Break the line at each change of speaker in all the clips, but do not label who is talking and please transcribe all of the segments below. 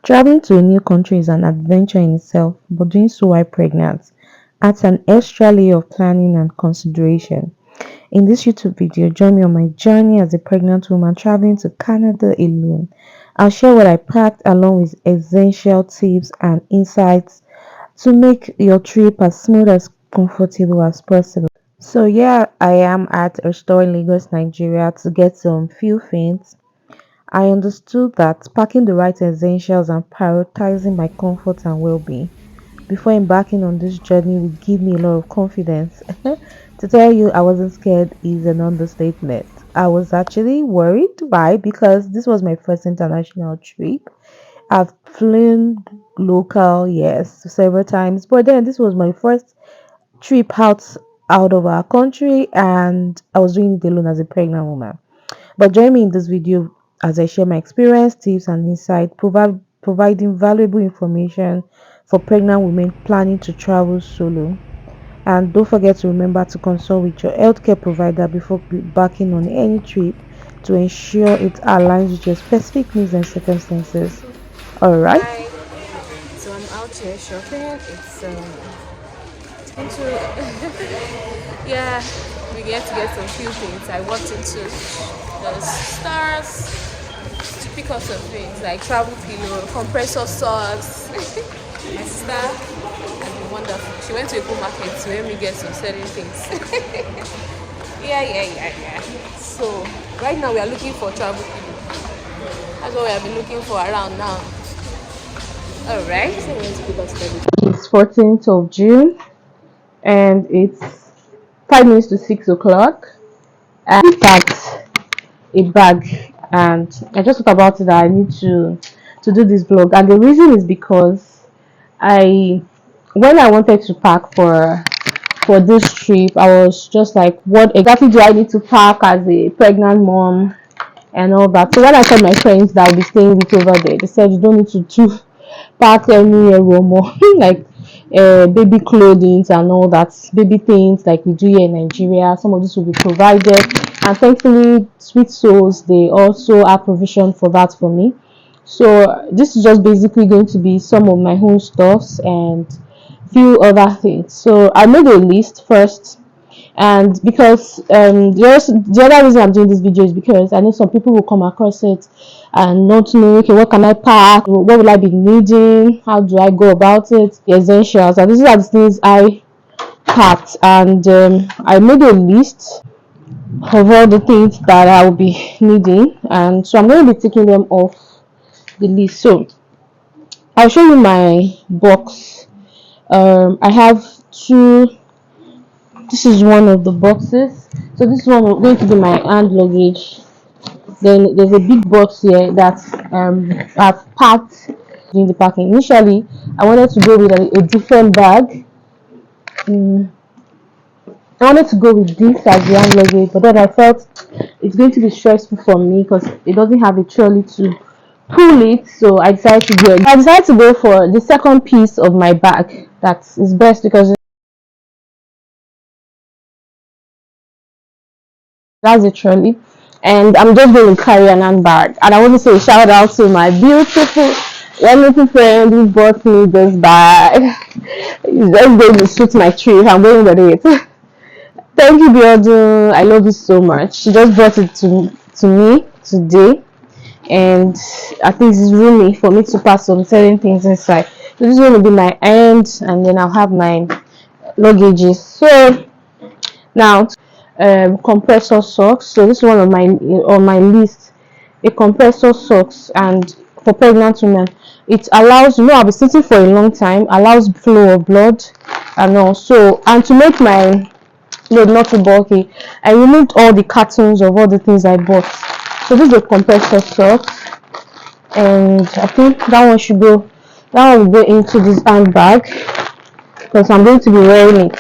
Traveling to a new country is an adventure in itself, but doing so while pregnant adds an extra layer of planning and consideration. In this YouTube video, join me on my journey as a pregnant woman traveling to Canada alone. I'll share what I packed along with essential tips and insights to make your trip as smooth as comfortable as possible. So yeah, I am at a store in Lagos, Nigeria to get some few things. I understood that packing the right essentials and prioritizing my comfort and well-being before embarking on this journey would give me a lot of confidence. To tell you I wasn't scared is an understatement. I was actually worried. Why? Because this was my first international trip. I've flown local, yes, several times, but then this was my first trip out of our country, and I was doing it alone as a pregnant woman. But join me in this video as I share my experience, tips, and insight, providing valuable information for pregnant women planning to travel solo. And don't forget to remember to consult with your healthcare provider before embarking on any trip to ensure it aligns with your specific needs and circumstances. All right.
Hi. So I'm out here shopping. It's been too yeah. We get to get some few things. I walked into the stars to pick up some things like travel pillow, compressor socks. My sister has been wonderful. She went to a cool market to help me get some certain things. Yeah. So right now we are looking for travel pillow. That's what we have been looking for around now. Alright, so we're going to pick up study.
It's 14th of June and it's 5 minutes to 6 o'clock. I packed a bag and I just thought about it that I need to do this vlog, and the reason is because I when I wanted to pack for this trip, I was just like, what exactly do I need to pack as a pregnant mom and all that. So when I told my friends that I'll be staying with over there, they said you don't need to do pack any room or like baby clothing and all that, baby things like we do here in Nigeria. Some of this will be provided, and thankfully Sweet Souls, they also have provision for that for me. So this is just basically going to be some of my home stuffs and few other things. So I made a list first, and because the other reason I'm doing this video is because I know some people will come across it and not know, okay, what can I pack, what will I be needing, how do I go about it, the essentials. And these are the things I packed, and I made a list of all the things that I will be needing, and so I'm going to be taking them off the list. So I'll show you my box. I have two. This is one of the boxes. So this one is going to be my hand luggage. Then there's a big box here that I've packed during the packing. Initially, I wanted to go with a different bag. I wanted to go with this as the hand luggage, but then I felt it's going to be stressful for me because it doesn't have a trolley to pull it. So I decided to go for the second piece of my bag. That is best because that's a trolley, and I'm just going to carry an handbag. And I want to say a shout out to my beautiful wonderful friend who bought me this bag. It's just going to suit my trip. I'm going with it. Thank you, Biodu. I love you so much. She just brought it to me today, and I think it's roomy for me to pass some certain things inside. So this is going to be my end, and then I'll have my luggages. So now, compressor socks. So this is one of my on my list. A compressor socks, and for pregnant women, it allows, I'll be sitting for a long time, allows flow of blood, and also, and to make my load not too bulky, I removed all the cartons of all the things I bought. So this is a compressor socks, and I think that one should go. That one will go into this handbag because I'm going to be wearing it.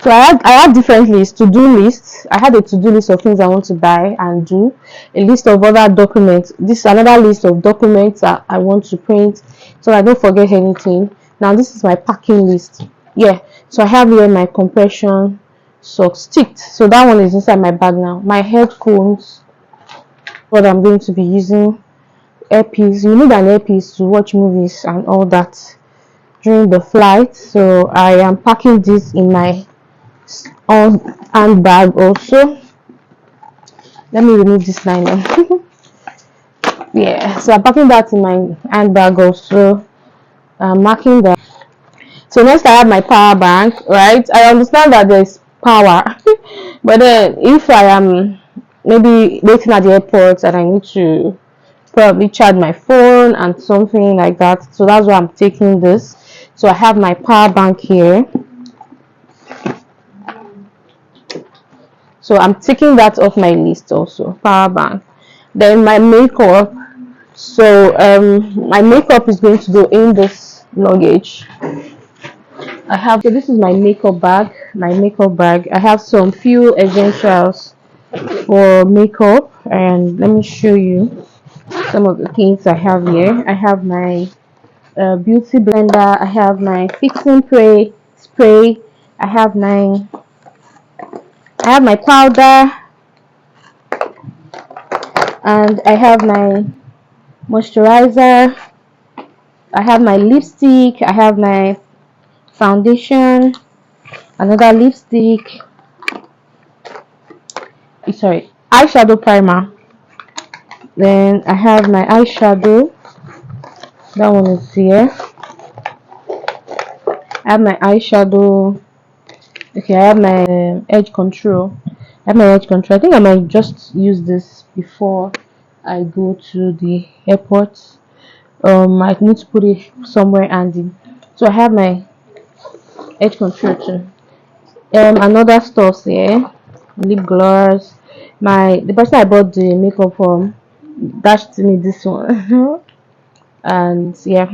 So I had different lists, to-do lists. I had a to-do list of things I want to buy and do, a list of other documents. This is another list of documents that I want to print so I don't forget anything. Now this is my packing list. Yeah, so I have here my compression socks ticked. So that one is inside my bag now. My headphones, what I'm going to be using. earpiece. You need an earpiece to watch movies and all that during the flight. So I am packing this in my own handbag also. Let me remove this liner. Yeah, so I'm packing that in my handbag also. I'm marking that. So next I have my power bank, right? I understand that there's power, but then if I am maybe waiting at the airport and I need to probably charge my phone and something like that, so that's why I'm taking this. So I have my power bank here, so I'm taking that off my list also, power bank. Then my makeup, so my makeup is going to go in this luggage. I have, so this is my makeup bag. I have some few essentials for makeup, and let me show you some of the things I have here. I have my beauty blender. I have my fixing spray. I have my powder, and I have my moisturizer. I have my lipstick. I have my foundation, another lipstick. Sorry, eyeshadow primer. Then I have my eyeshadow. That one is here. I have my eyeshadow. Okay, I have my edge control. I think I might just use this before I go to the airport. I need to put it somewhere handy. So I have my edge control too. Another stuff here, lip gloss. The person I bought the makeup from dashed me this one, and yeah,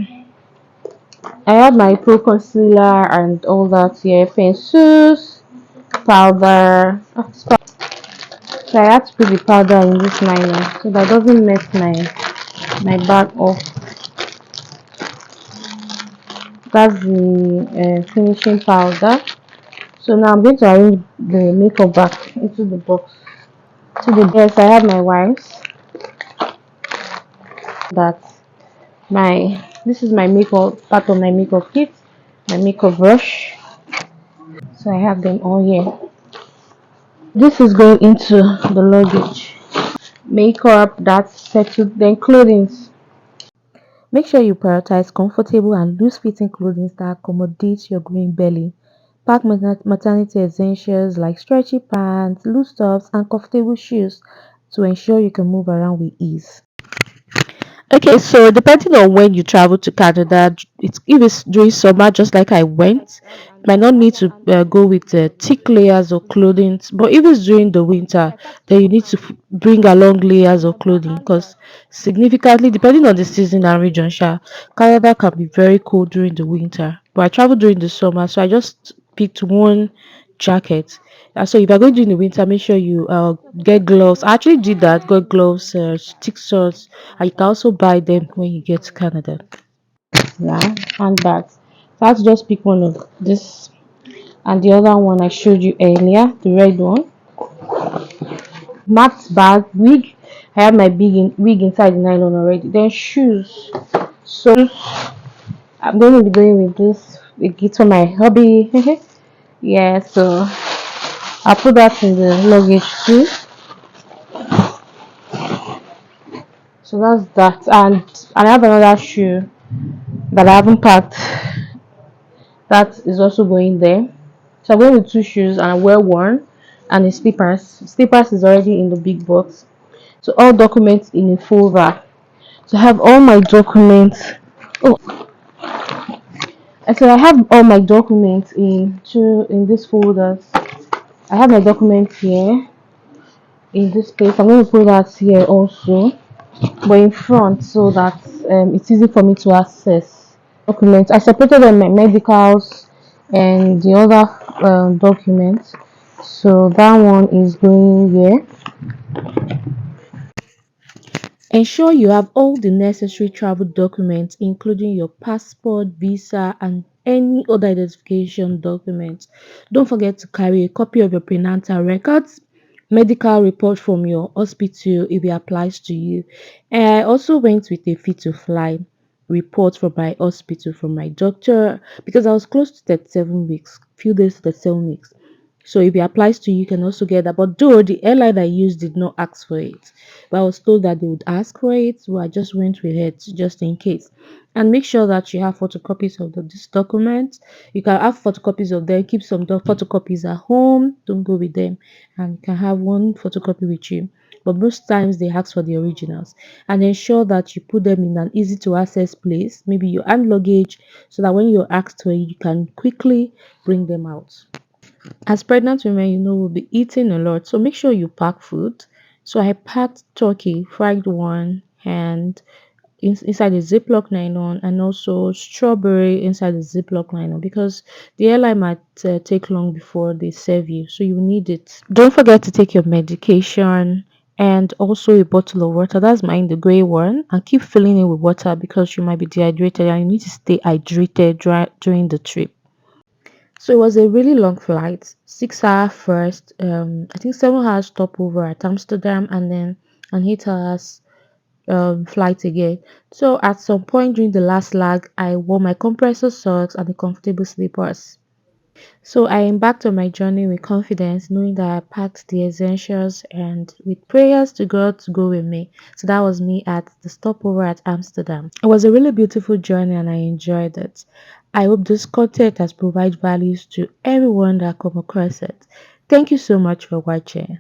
I have my pro concealer and all that here, pencils, powder. So I had to put the powder in this liner so that doesn't mess my bag up. That's the finishing powder. So now I'm going to arrange the makeup back into the box. To the best, I have my wipes. That my this is my makeup part of my makeup kit, my makeup brush. So I have them all here. This is going into the luggage. Makeup that's settled, then clothing. Make sure you prioritize comfortable and loose-fitting clothing that accommodates your growing belly. Pack maternity essentials like stretchy pants, loose tops, and comfortable shoes to ensure you can move around with ease. Okay, so depending on when you travel to Canada, if it's during summer, just like I went, might not need to go with thick layers of clothing. But if it's during the winter, then you need to bring along layers of clothing because significantly, depending on the season and region, Canada can be very cold during the winter. But I traveled during the summer, so I just picked one jacket. So if you're going during the winter, make sure you get gloves. I actually did that. Got gloves, stick shorts, and you can also buy them when you get to Canada. Yeah, handbags. So I have to just pick one of this and the other one I showed you earlier, the red one. Matte bag, wig. I have my wig inside the nylon already. Then shoes. So I'm going to be going with this. It's for my hobby. Yeah, so I'll put that in the luggage too. So that's that. And I have another shoe that I haven't packed. That is also going there. So I'm going with two shoes and a well worn and the slippers. Slippers is already in the big box. So all documents in a folder. So I have all my documents. Oh, I said I have all my documents in these folders. I have my documents here in this place. I'm going to put that here also, but in front so that it's easy for me to access documents. I separated them, my medicals and the other documents. So that one is going here. Ensure you have all the necessary travel documents, including your passport, visa, and any other identification documents. Don't forget to carry a copy of your prenatal records, medical report from your hospital if it applies to you. And I also went with a fit to fly report from my hospital from my doctor because I was close to 37 weeks, few days to 37 weeks. So if it applies to you, you can also get that. But though the airline I used did not ask for it, but I was told that they would ask for it, so I just went with it just in case. And make sure that you have photocopies of this document. You can have photocopies of them, keep some photocopies at home, don't go with them, and you can have one photocopy with you. But most times they ask for the originals, and ensure that you put them in an easy to access place, maybe your hand luggage, so that when you're asked for it, you can quickly bring them out. As pregnant women, we'll be eating a lot, so make sure you pack food. So I packed turkey, fried one, and inside the Ziploc nylon, and also strawberry inside the Ziploc nylon because the airline might take long before they serve you, so you need it. Don't forget to take your medication and also a bottle of water. That's mine, the gray one, and keep filling it with water because you might be dehydrated and you need to stay hydrated during the trip. So it was a really long flight, 6 hour first. I think 7 hours stopover at Amsterdam, and then an 8 hours flight again. So at some point during the last leg, I wore my compressor socks and the comfortable slippers. So I embarked on my journey with confidence, knowing that I packed the essentials and with prayers to God to go with me. So that was me at the stopover at Amsterdam. It was a really beautiful journey and I enjoyed it. I hope this content has provided values to everyone that come across it. Thank you so much for watching.